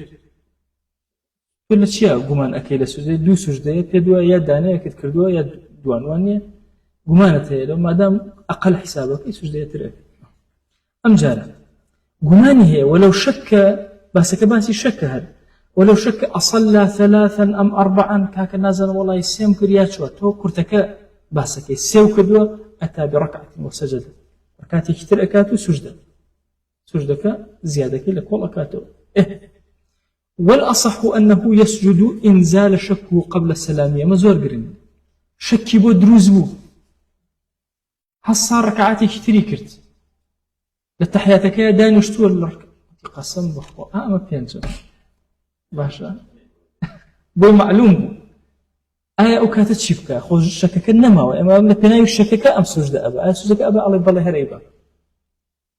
تۆ لە چیە گومان ئەەکەی لە سوژدەی دوو سوژدەیە پێ دووە یا دانەیەکت کردووە یا دوانوان نیە گومانت هەیە لەو مادام ئەقل حیسابەکەی سوژدەیە تر ئەکەی ئەم جارە گومانی هەیە وەلەو شەکە باسەکە باسی شەکە هەر ولو شك أصلى ثلاثا أم أربعا كاك نازل والله سيم كرياتشوا تو كرتك باسكي سيو كدوا أتى بركعة وسجد ركعتي كتير أكاتو سجدك زيادة لك والله أكاتو والأصح أنه يسجد إن زال شكه قبل السلامية ما زور قرن شكي بو دروز بو هصار ركعاتي كتير كرت للتحياتك يا دانشتو الركعة قسم بخوا ما بينجم باشا بۆ معلوم بوو ئایا ئەو کاتە چی بکە خۆ شەکەکە نەماوە ئەمە لە پێناوی شەکەکە ئەم سوژدە ئەبە ئایا سوژدەکە ئەبە ئەڵێ بەڵێ هەر ئەیبە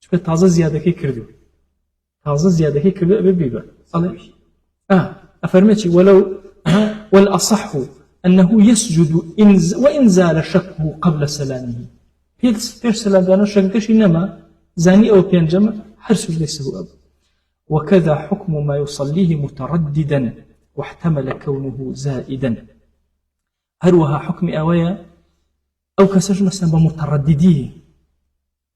چونکە تازە زیادەکەی کردو ئەبێ بیبە ئەڵێ ئەفەرمێکی ولو والأصح أنه يسجد وإن زال شكه قبل سلامه پێش سەلامدانە شەکەکەشی نەما زانی ئەوە پێنجەمە هەر سوژدەی سەهو ئەبە وكذا حكم ما يصليه مترددا واحتمل كونه زائدا هروها حكم أويا أو كسج مثلا بمتردديه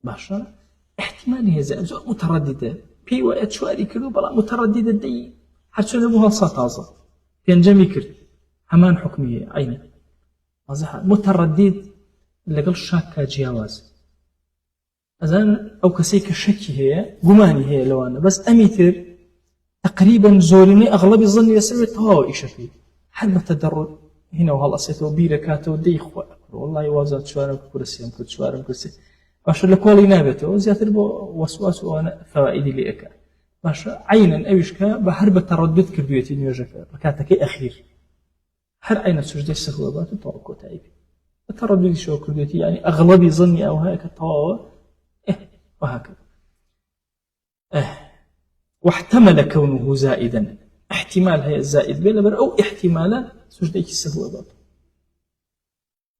باشا احتماله زائد مترددة في وقت شواري كلو بلا مترددة دي حتى نبوها صاتازة ينجمي كرد همان حكمية عين متردد لقل شاكا جياواز أذن أو كسيك شكي هي قماني هي لوانا بس أميتر تقريبا زورني أغلب الظن يسمي طواو إشفي حد تدرج هنا وهلا سيتو بيركاتو دي إخوة والله وازات شوارم كرسيم كنت شوارم كرسي باشا لكولي نابته زيادة بو وسواس وأنا فوائدي لإك باشا عينا أيشكا بحرب تردد كردويتي نيوجك ركعتك أخير هر عين سجدة سهوة باتو طوكو تايبي التردد شو كردويتي يعني أغلب ظني أو هيك طواو وهكذا واحتمل كونه زائدا احتمال هي الزائد بلا أو احتمال سجدك السهو باب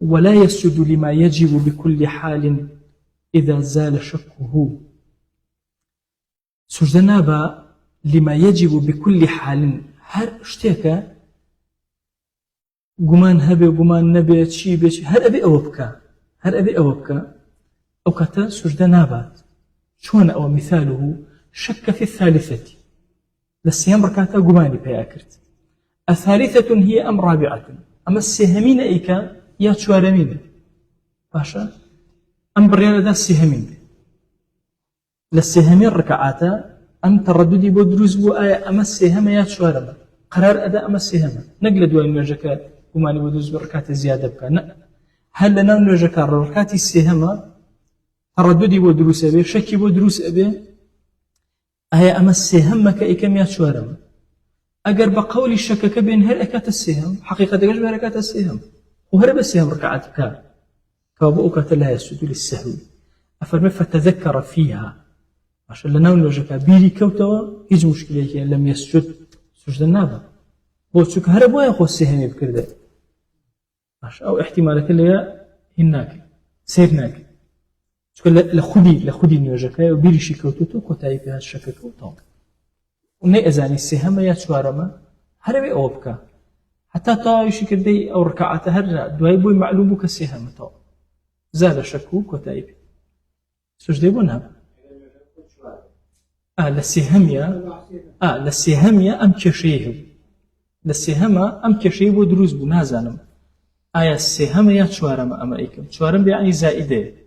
ولا يسجد لما يجب بكل حال إذا زال شكه سجدنا با لما يجب بكل حال هر اشتيك قمان هبه قمان نبي شي بيش هر أبي أوبكا أو كتا سجدنا بات شون أو مثاله شك في الثالثة للسيام ركعتا قماني بياكرت الثالثة هي أم رابعة أما السهمين إيكا يا شوارمين باشا أم بريانا دا السهمين للسهمين ركعاتا أم ترددي بودروز بو آية أما السهم يا شوارما قرار أداء أما السهم نقل دوائي نوجكا قماني بودروز بركعات زيادة بكا هل لنا نوجكا ركعات السهم ترددي بو دروس أبي شكي بو دروس أبي هي أما السهم كإكم يا شوارم أجر بقول الشكك بين هل أكات السهم حقيقة دقش بركات السهم وهرب السهم ركعات كار كابوك لا يسجد للسهو أفرمي فتذكر فيها عشان لنا نوجك بيري كوتوا هيج مشكلة لم يسجد سجد النابة بوتشك هرب ويا خو السهم بكرده أو احتمالك اللي هناك سيرناك لخودي نوجكا وبيرشي كوتوتو كوتاي فيها الشكك وطاق وني أزاني السهم يا شوارما هربي أوبكا حتى طايشي كدي أو ركعات هرجع دواي بوي معلوم بك السهم طاق زال شكو كوتاي سجدي بونها للسهمية أم كشيه للسهمة أم كشيه ودروز بنازانم السهم يا شوارما أما إيكم شوارم يعني زائدة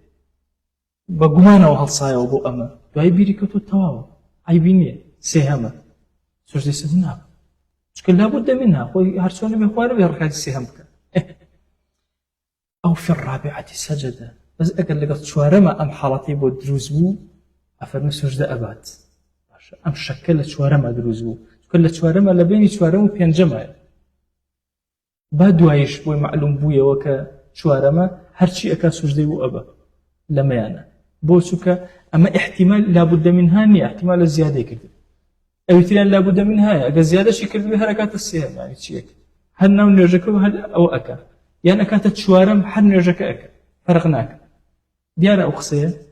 بقمانه وهالصايا وبو أما دوای بیری کتو تواو عیبی نیه سهمه سجده سهو ناب شكل لابد منها خوي هرسون بيخوار بيركع السهم بك أو في الرابعة سجد بس أقل لقد شوارما أم حالتي بود دروزبو أفرمي سجدة أبات أم شكلت شوارما دروزبو شكلت شوارما لبيني شوارما بينجمع بعد وايش بوي معلوم بويا وكا شوارما هرشي أكا سجدة وأبا لما يانا بوشك أما احتمال لابد منها ني احتمال الزيادة كده أو يتلان لابد منها أجا زيادة شكل بحركات السهم يعني شيء هل ناو نرجكو هل أو أكا يعني أكانت شوارم حد نرجك أكا فرقناك ديار أو قصية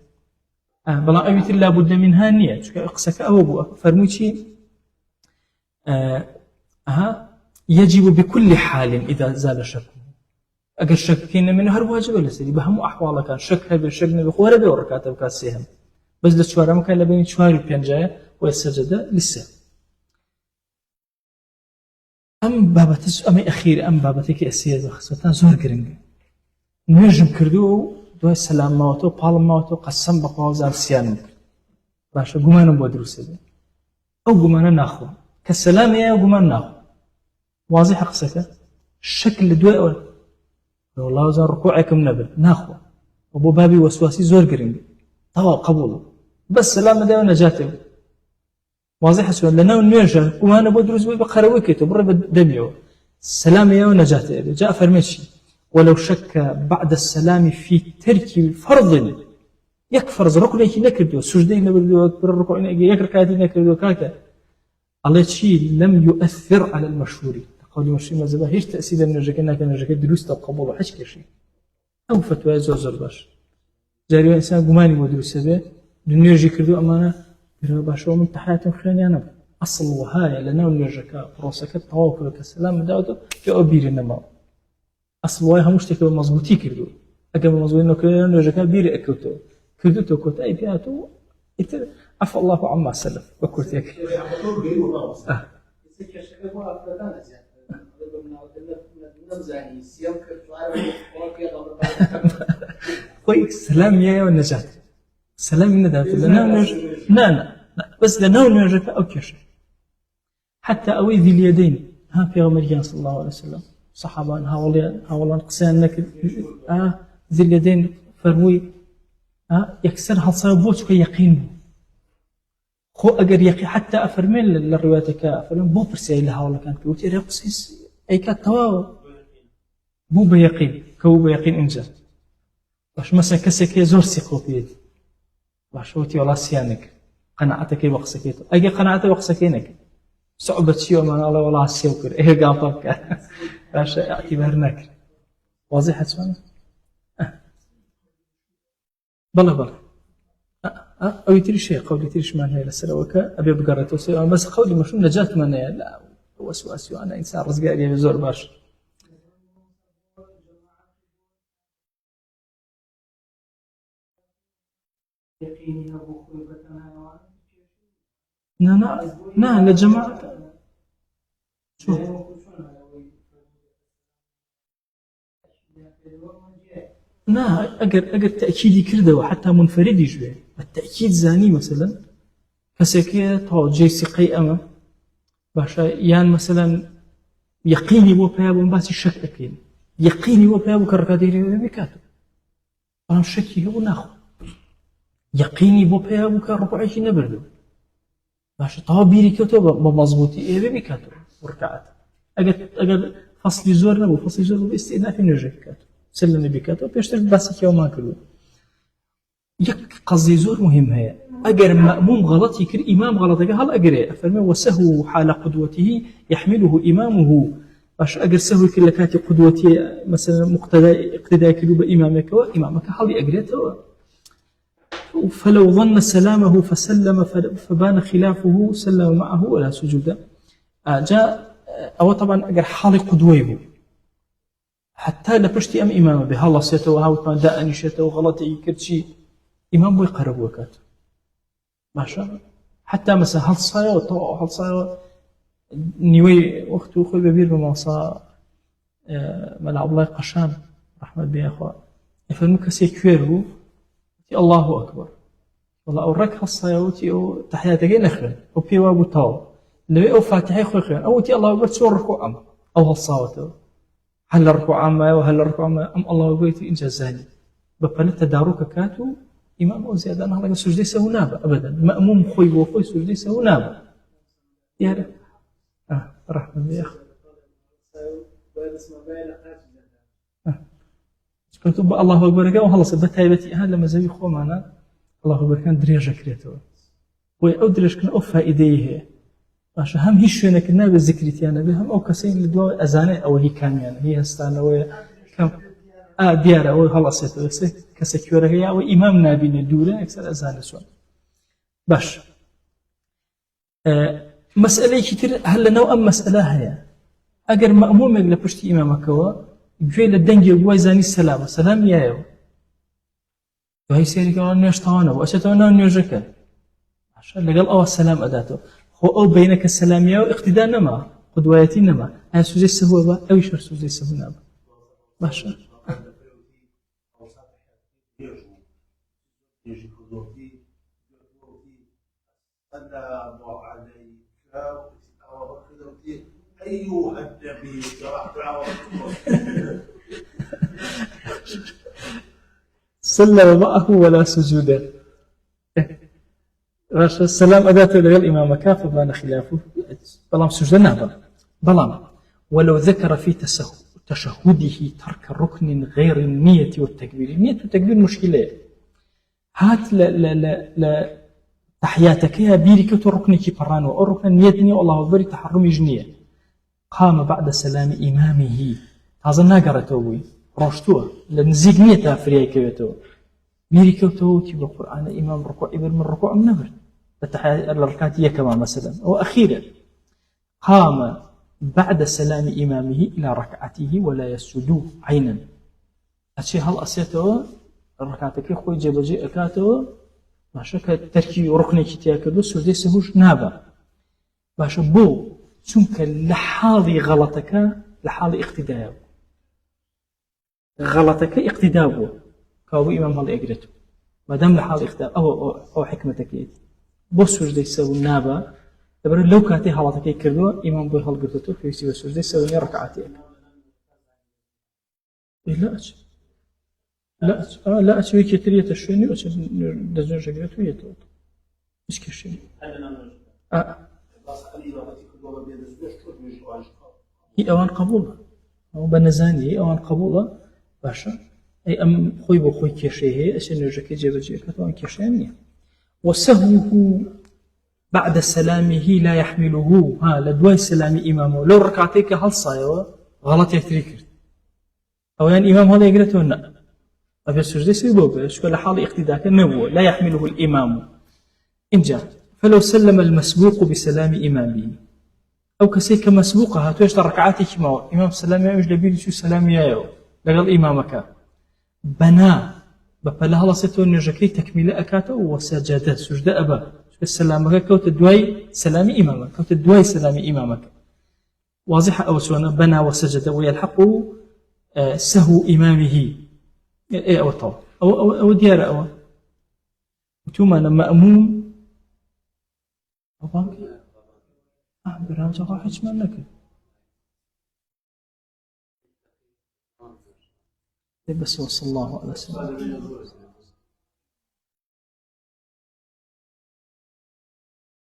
بلا أو يتلان لابد منها ني قصك أو أبو فرموشي يجب بكل حال إذا زال شك أجر شك كنا منه هر واجب ولا سري بهم أحواله كان شك هذا الشك نبي خوره بوركاته بكاسهم بس للشوارع ما كان لبين شوارع بينجاية والسجدة لسه أم بابتس أم أخير أم بابتك أسياد وخصوصا زور قرنج نجم كردو دو السلام موتو بالم موتو قسم بقوازار سيان باش جمانة بودروسه أو جمانة ناخو كالسلام يا جمانة ناخو واضح قصك الشكل دواء والله زار ركوعكم نبل ناخو أبو بابي وسواسي زور قرنج طوال قبوله بس سلام ده ونجاته واضح سؤال لنا ونرجع وأنا بدرس بقروي كتب برا بدميو السلام يا ونجاته جاء فرمشي ولو شك بعد السلام في ترك فرض يكفر ركنه نكردو سجدين نبردو أكبر الركوع يكر كاتي نكردو كاكا الله شيء لم يؤثر على المشهور قولي مشي ما زبا هيش تأثير نرجع كنا كنرجع دروس القبول حش كشي أو فتوى زوجر باش جاري إنسان جماني مدرس به نرجع كردو أمانة باشو من تحياتهم خلاني أنا أصل وهاي لنا ونرجع بروسك التواكل كسلام داودو كأبير النما أصل وهاي همش تكبر مزبوطي كردو أجمع مزبوطي إنه كنا نرجع بير أكلتو كردو كوت أي بياتو عفى الله عما سلف وكرتك خوي سلام يا والنجاة سلام الندى لنا لا بس لنا نرجع أو كش حتى أوي ذي اليدين ها في غمريان صلى الله عليه وسلم صحابان هاولان قسان لك ذي اليدين فرموي يكسر هالصابوت كي يقين خو أجر يقي حتى أفرمين للروايتك أفرمين بو برسي لها ولا كانت كوتي رقصيس أي كتواو بو بيقين كو بيقين إنجاز باش مثلا كسك يزور سيقوبيد باش وتي ولا سيانك قناعتك وقسكيتو أجي قناعتك وقسكينك صعوبة شيء من الله ولا سيوكر إيه قاطبك باش اعتبرناك واضحة سؤال بلا أو يتري شيء قولي تريش معناه لسلوك أبي بقرته سيء بس قولي مش نجاة معناه لا هو سواسي وأنا إنسان رزق عليه بزور باش لا لجماعة شوف لا أجر تأكيدي كرده وحتى منفرد يجوه التأكيد زاني مثلا كسكية تو جيسي قيامة باشا يان مثلا يقيني بو بيابو بس الشك أكيد يقيني بو بيابو كركاديري بكاتو أنا شكي هو ناخو يقيني بو بيابو كركوعيش نبردو باشا طابيري كتو بمضبوطي إيه بكاتو وركعات أجر فصل زور نبو فصل زور باستئناف نرجع كاتو سلم بكاتو بيشترك بس كيو ما كله يك قصدي زور مهم هي أجر مأموم غلط يكر إمام غلط هل أجره فرمي وسهو حال قدوته يحمله إمامه باش أجر سهو كل كاتي قدوتي مثلا اقتداء كلوب إمامك وإمامك هل أجرته فلو ظن سلامه فسلم فبان خلافه سلم معه ولا سجود جاء أو طبعا أجر حال قدوته حتى لبشتي أم إمامه بهالله سيته وهاوت ما داء نشته وغلطي يكرشي إمام بيقرب وكات ما شاء الله حتى مثلا هل صايا وطوع هل صايا نيوي وقت أخوي ببير بموصى ملعب الله قشام رحمة بي أخوة يفهمك سيكويره الله أكبر والله أورك هل صايا وتي تحياتك نخرج وبيوا بطاو لو أو فاتحة خوي أو تي الله أكبر تسوى الركوع أم أو هالصوته هل الركوع أم وهل الركوع أم الله أكبر إنجازاني بقى تدارك كاتو إمام أو زيادة أنا هلا سجدي سووا نابا أبدا مأموم خوي وخوي سجدي سووا نابا يا رحمة يا أخي كنت الله أكبر كا وخلص بتايبتي هذا لما زي خو معنا الله أكبر كان دريجة كريتو ويأدرج كنا أوفى إيديه باش هم هي شو إنك النبي ذكرتي أنا بهم أو كسين لدوا أذانه أو هي كان يعني هي هستانة وكم ديارة أو خلاص يتوسع كسكيورة هي أو إمام نبي ندوره أكثر أذانه سوى باش مسألة كتير هلا نوع مسألة هي أجر مأموم يقول بشتي إمامك هو جوي للدنجي جوي زاني السلام سلام يايو وهي سيري كمان نشطانه وأشتونه نيوجك عشان لقال أو السلام أداته هو أو بينك السلام ياو اقتداء نما قدواتي نما أنا سوزي السهوة با أو يشر سوزي السهوة نما ماشي أيها النبي سلم معه ولا سجود السلام أداته لغا الإمام كاف بان خلافه بلام سجد نابا بلام ولو ذكر في تشهده ترك ركن غير النية والتكبير النية والتكبير مشكلة هات لا تحياتك يا بيرك ركنك برانو أو ركن نية والله أكبر تحرم جنية قام بعد سلام إمامه هذا ناقرته روشتوه لنزيق نيته فريق كيوتو بيركوتو تبى القرآن إمام ركوع إبر من ركوع من نفر الركعتية كما مثلا وأخيرا قام بعد سلام إمامه إلى ركعته ولا يسجد عينا أشي هل أسيته الركعتك خوي جبجي أكاته باشا كتركي ركني كتياكدو سجدي سهوش نابا باشا بو چونك لحاظي غلطك لحاظي اقتداء غلطك اقتداء كاو إمام هل أجرته ما دام لحاظي اقتداء أو حكمتك يدي بو سجدي سهو نابا دبر لو كاتي غلطك يكردو إمام بو هل قرتو في سجدي سهو ركعتين لا أشوي كتير يتشوني وش دزون شجرته يتوت مش كشيء هي أوان قبولة أو بنزاني هي أوان قبولة باشا أي أم خوي بخوي كشيء أشين يرجع كجيب كتوان كشيء وسهوه بعد سلامه لا يحمله لدواء سلام إمامه لو ركعتك هل صايوا غلط يتركر أو يعني إمام هذا يقرأته لا أبي السجدة سيبوه شكل حال اقتداء النبوة لا يحمله الإمام إن جاء فلو سلم المسبوق بسلام إمامه أو كسيك مسبوقها توجد ركعاتك ما إمام سلام يا وجد بيدي شو سلام يا لقال إمامك بنا بفلا هلا ستون نرجكي تكميل أكاته وسجد سجد أبا السلامك كوت الدواي سلام إمامك كوت الدواي سلام إمامك واضح أو سونا بنا وسجد ويلحق سهو إمامه أو طو أو ديار أو ثم لما أموم أبانك برام جاء حج منك بس وصلى الله عليه وسلم